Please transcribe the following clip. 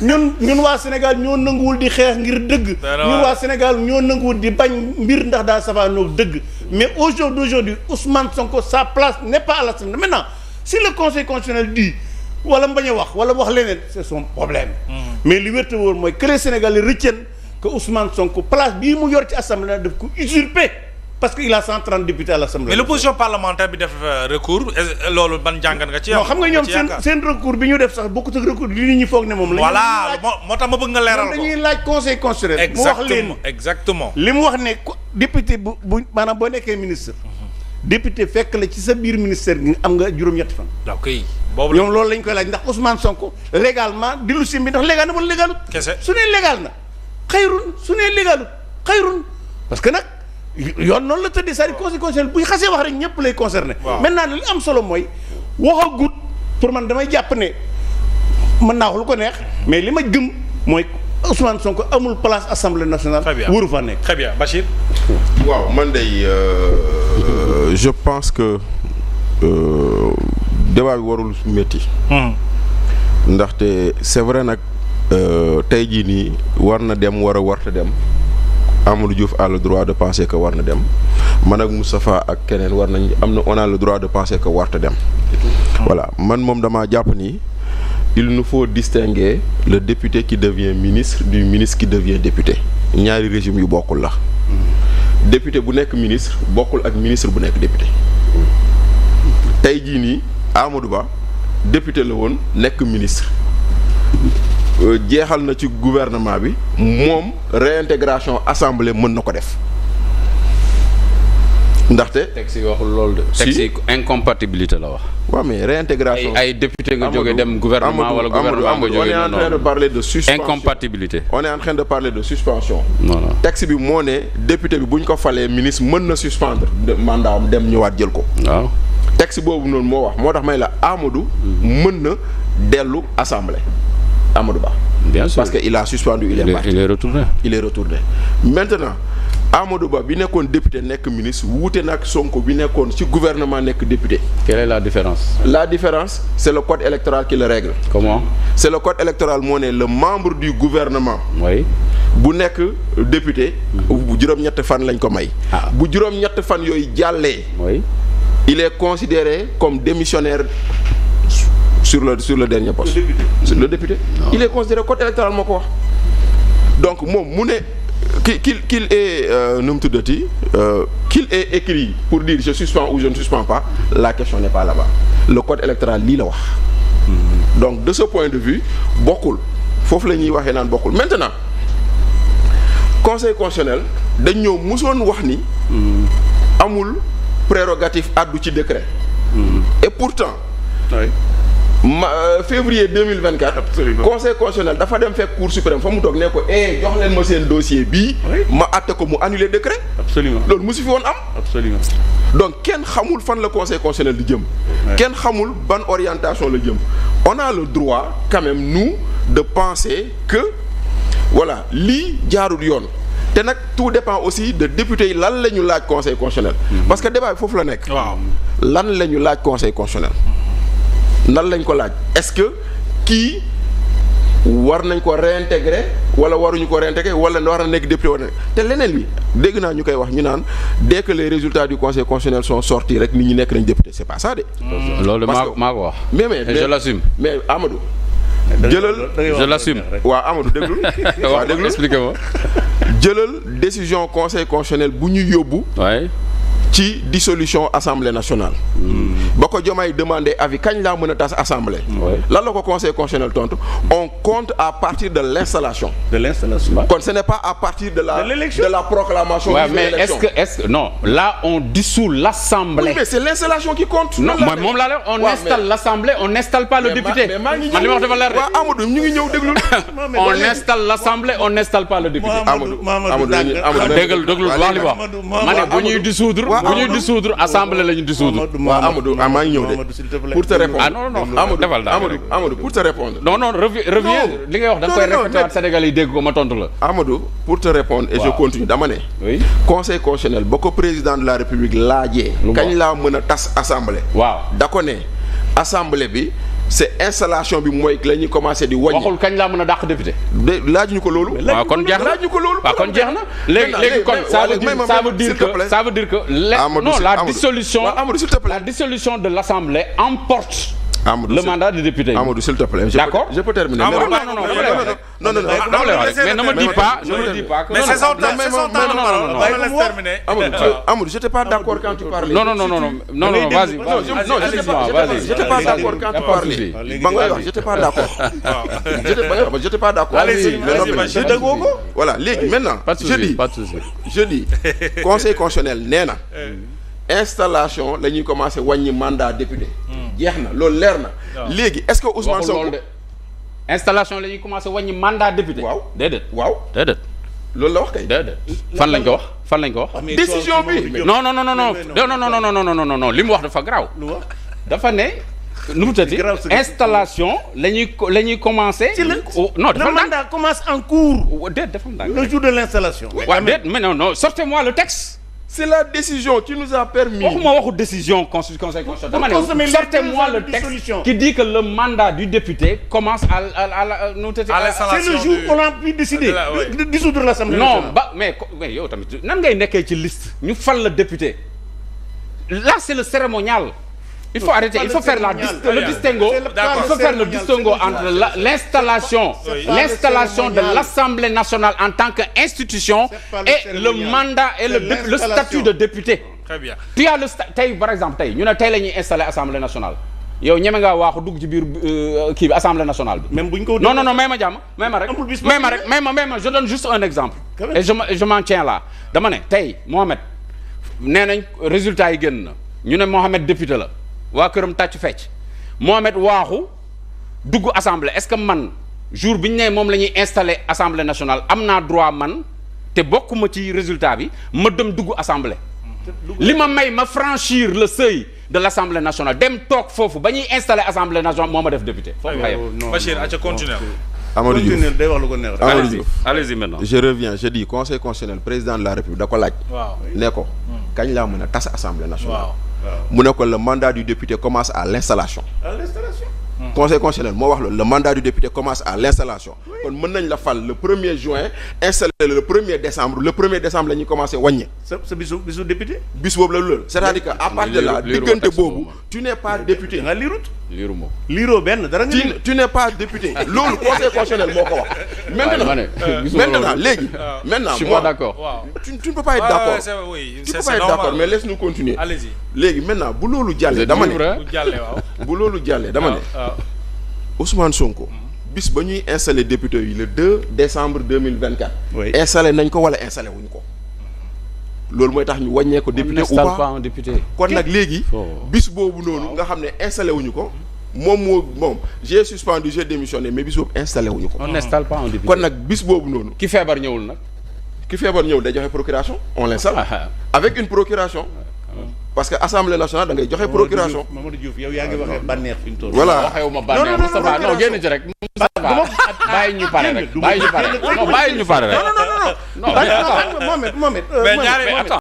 ñun waa Sénégal ñoo nanguwul di xeex ngir dëgg. ñun waa Sénégal ñoo nanguwul di bañ mbir ndax daa safaanoog dëgg mais aujourd'hui Ousmane Sonko sa place n'est pas à l'Assemblée. Maintenant si le Conseil constitutionnel dit wala mbañ a wax wala wax leneen c'est son problème. mais li wérte woon mooy que les Sénégalais retiennent que Ousmane Sonko place bii mu yor ci Assemblée daf ko usurpé parce que il a 130 députés à l'Assemblée. mais l'opposition parlementaire bi def recours loolu ban jàngat nga ci am. non xam nga ñoom seen recours bi ñu def sax bokkut ak recours li nit ñi foog ne moom. la voilà moo tax ma bëgg nga leeral ko dañuy laaj Conseil constitutionnel. mu wax leen exactement li mu wax ne député bu maanaam boo nekkee ministre. député fekk la ci sa biir ministère gi am nga juróom-ñetti fan. ok boobu la ñoom loolu lañ koy laaj ndax Ousmane Sonko légalement dillu sim bi ndax légal na wala légalut. kese su nee légal na xayrun su nee légalut xayrun parce que nag yoon noonu la tëddee c'est-à-dire Conseil constitutionnel buy xasee wax rek ñëpp lay concerné. maintenant li am solo mooy waxagut pour man damay jàpp ne mën naa wax lu ko neex mais li ma gëm mooy Ousmane Sonko amul place assemblée nationale. très bien waru fa nekk. très bien Bachir. waaw man day je pense que débat bi warul métti. ndaxte c'est vrai nag tey jii nii war na dem war a warta dem Amadou Diouf a le droit de penser que war na dem man ak Moustapha ak keneen war nañ on a le droit de penser que warta dem. voilà man moom damaa jàpp ni il nous faut distinguer le député qui devient ministre du ministre qui devient député ñaari régime yu bokkul la. député bu nekk ministre bokkul ak ministre bu nekk député tey jii nii Amadou Ba député la woon nekk ministre jeexal na ci gouvernement bi moom réintégration assemblée mën na ko def ndaxte. texte yi waxul loolu de. texte yi incompatibilité la wax. waaw mais réintégration ay député nga jóge dem gouvernement wala gouvernement nga jóge. on est en train de parler de suspension incompatibilité. on est en train de parler de suspension. non texte bi moo ne député bi bu ñu ko falee ministre mën na suspendre mandat am dem ñëwaat jël ko. waaw texte boobu noonu moo wax moo tax may la Amadou. mën na dellu assemblée Amadou Ba. bien sûr parce que il a suspendu il est parti. il est retourné. il est retourné maintenant Amadou Ba bi nekkoon député nekk ministre wuute nag Sonko bi nekkoon ci gouvernement nekk député. quelle est la différence. la différence c'est le code électoral qui le règle. comment. c'est le code électoral moo ne le membre du gouvernement. oui. bu nekk député. bu juróom-ñett fan lañ ko may. bu juróom-ñett fan yooyu jàllee. oui. il est considéré comme démissionnaire sur le dernier poste. Le député. Non. Il est considéré code électoral moo ko wax donc moom mu ne qu'il est nu mu tuddati qu'il est écrit pour dire je suspends ou je ne suspends pas la question n'est pas là-bas le code électoral lii la wax. donc de ce point de vue bokkul foofu la ñuy waxee naan bokkul maintenant conseil constitutionnel dañ ñëw musoon wax ni. amul prérogative addu ci décret. et pourtant. oui. février 2024. absolument conseil constitutionnel dafa dem fekk cour suprême fa mu toog ne ko jox leen ma seen dossier bii. ma àtte ko mu annuler décret. absolument loolu musu fi woon am. absolument donc kenn xamul fan la conseil constitutionnel di jëm. kenn xamul ban orientation la jëm. on a le droit quand même nous de penser que voilà lii jaarul yoon. te nag tout dépend aussi de député yi lan la ñu laaj conseil constitutionnel. parce que débat bi foofu la nekk. waaw lan la ñu laaj conseil constitutionnel. nan lañ ko laaj est-ce que kii war nañ ko réintégrer wala waruñu ko réintégrer wala war na nekk député war na te leneen li dégg naa ñu koy wax ñu naan dès que les résultats du conseil constitutionnel sont sortis rek nit ñi nekk nañ député c'est pas ça de. loolu maa ko wax. mais je l'assume. mais Amadou. jëlal je l'assume. waaw Amadou déglul. waaw déglul expliquez-moi. jëlal décision conseil constitutionnel bu ñu yóbbu. waaye. ci dissolution assemblée nationale. ba ko Diomaye demandé avis kañ laa mën a tas assemblée. lan la ko conseil constitutionnel tontu on compte à partir de l'installation. kon ce n'est pas à partir de la proclamation. Ouais, mais est-ce que non là on dissout l'assemblée. Oui, mais c'est l'installation qui compte. non mooy moom laa on installe l'assemblée on n'installe pas le député. mais maa ngi man li ma wax dafa leer de. waaw Amadou ñu ngi ñëw déglu. on installe l'assemblée on n'installe pas le député. Amadou déglu wax li wax ma ne bu ñuy dissoudre. bu ñuy dissoudre assemblée la ñu dissoudre. waaw Amadou maa ngi ñëw de pour te répondre. ah non Amadou pour te répondre. non reviens li ngay wax da nga koy répéter waat Sénégal yi dégg ko ma tontu la. Amadou pour te répondre et je continue dama ne. oui conseil constitutionnel ba ko président de la république laajee. kañ laa mën a tas assemblée. waaw da ko ne assemblée bi c'est installation bi mooy la ñuy commencé di wàññi. waxul kañ laa mën a dàq député. laaj ñu ko loolu. waaw kon jeex na laaj ñu ko loolu. waaw kon jeex na léegi kon ça veut dire que la dissolution de l'Assemblée emporte Amadou, le mandat de député. Amadou, s'il te plaît. D'accord. Je peux terminer. Non, mais ne me dis pas que. Mais c'est son temps de terminer. Amadou, j'étais pas d'accord quand tu parlais. Non, vas-y. J'étais pas d'accord quand tu parlais. J'étais pas d'accord. J'étais pas d'accord. Voilà, maintenant, je dis, Conseil constitutionnel, néna. Installation la ñuy commencé wàññi mandat député. jeex na loolu leer na. léegi est-ce que Ousmane Sonko installation la ñuy commencé wàññi mandat député. waaw déedéet. loolu la wax kay. déedéet fan lañ ko wax. décision bi. non li mu wax dafa garaaw. dafa ne. nu mu tëddee installation la ñuy commencé. non le mandat commence en cours. déet dafa ndànk le jour de l'installation. waaw déet mais non sortez-moi le texte. C'est la décision qui nous a permis. waxuma waxu décision conseil constitutionnel. dama ne sortez-moi le texte qui dit que le mandat du député commence à l'installation. C'est le jour où on a pu décider de dissoudre l'Assemblée nationale. Non mais yow tamit nan ngay nekkee ci liste ñu fal le député là c'est le cérémonial. Il faut arrêter, il faut faire le distinguo. Il faut faire le distinguo entre l'installation de l'Assemblée nationale en tant qu'institution et le mandat et le statut de député. Très bien. Tu as le tey par exemple tey ñu ne tey la ñuy installer Assemblée nationale yow ñeme ngaa waaxu dugg ci biir kii bi Assemblée nationale bi. même bu ñu ko non may ma jàmm may ma rek je donne juste un exemple. et je m'en tiens là dama ne tey Mohamed nee nañ résultat yi génn na ñu ne Mohamed député la. waa këram tàcc fecc Mohamed waaxu dugg assemblée est-ce que man jour bi ñu ne moom la ñuy installer assemblée nationale am naa droit man te bokkuma ci résultat bi ma dem dugg assemblée. li ma may ma franchir le seuil de l'assemblée nationale dem toog foofu ba ñuy installer assemblée nationale moo ma def député. foofu nga yem Bachir aca continuer. Amadou Diouf day wax lu ko neex. allez-y maintenant. je reviens je dis conseil constitutionnel président de la république da ko laaj. waaw ne ko kañ laa mën a tas assemblée nationale. mu ne ko le mandat du député commence à l'installation. Conseil constitutionnel moo wax loolu le mandat du député commence à l'installation. kon mën nañ la fal le 1er juin installé le 1er décembre la ñuy commencé wàññi. sa bisu député. bis boobu la loolu c'est-à-dire que à partir de là diggante boobu tu n'es pas député. nga liirut. liiroo benn dara nga liirut. tu n'es pas député. loolu conseil constitutionnel moo ko wax. maintenant léegi. maintenant je suis pas d'accord. tu ne peux pas être d'accord. tu peux pas être d'accord mais laisse-nous continuer. allez-y. léegi maintenant bu loolu jàllee dama ne. bu loolu jàllee dama ne. Ousmane Sonko. bis ba ñuy installé député yi le 2 décembre 2024. oui installé nañ ko wala installé wuñ ko. loolu mooy tax ñu wàññee ko député ou pas un député. kon nag léegi. bis boobu noonu nga xam ne installé wuñu ko. moom j'ai suspendu j'ai démissionné mais bis boobu installé wuñu ko. on n'installe pas un député. kon nag bis boobu noonu. ki feebar ñëwul nag. ki feebar ñëw day joxe procuration on l'installe avec une procuration. parce que assemblée nationale da ngay joxe procuration. Mamadou Diouf yow yaa ngi waxee bànneex fi mu toll. voilà waxewu ma bànneex Moustapha non génn ci rek. Moustapha bàyyi ñu pare rek. bàyyi ñu pare rek.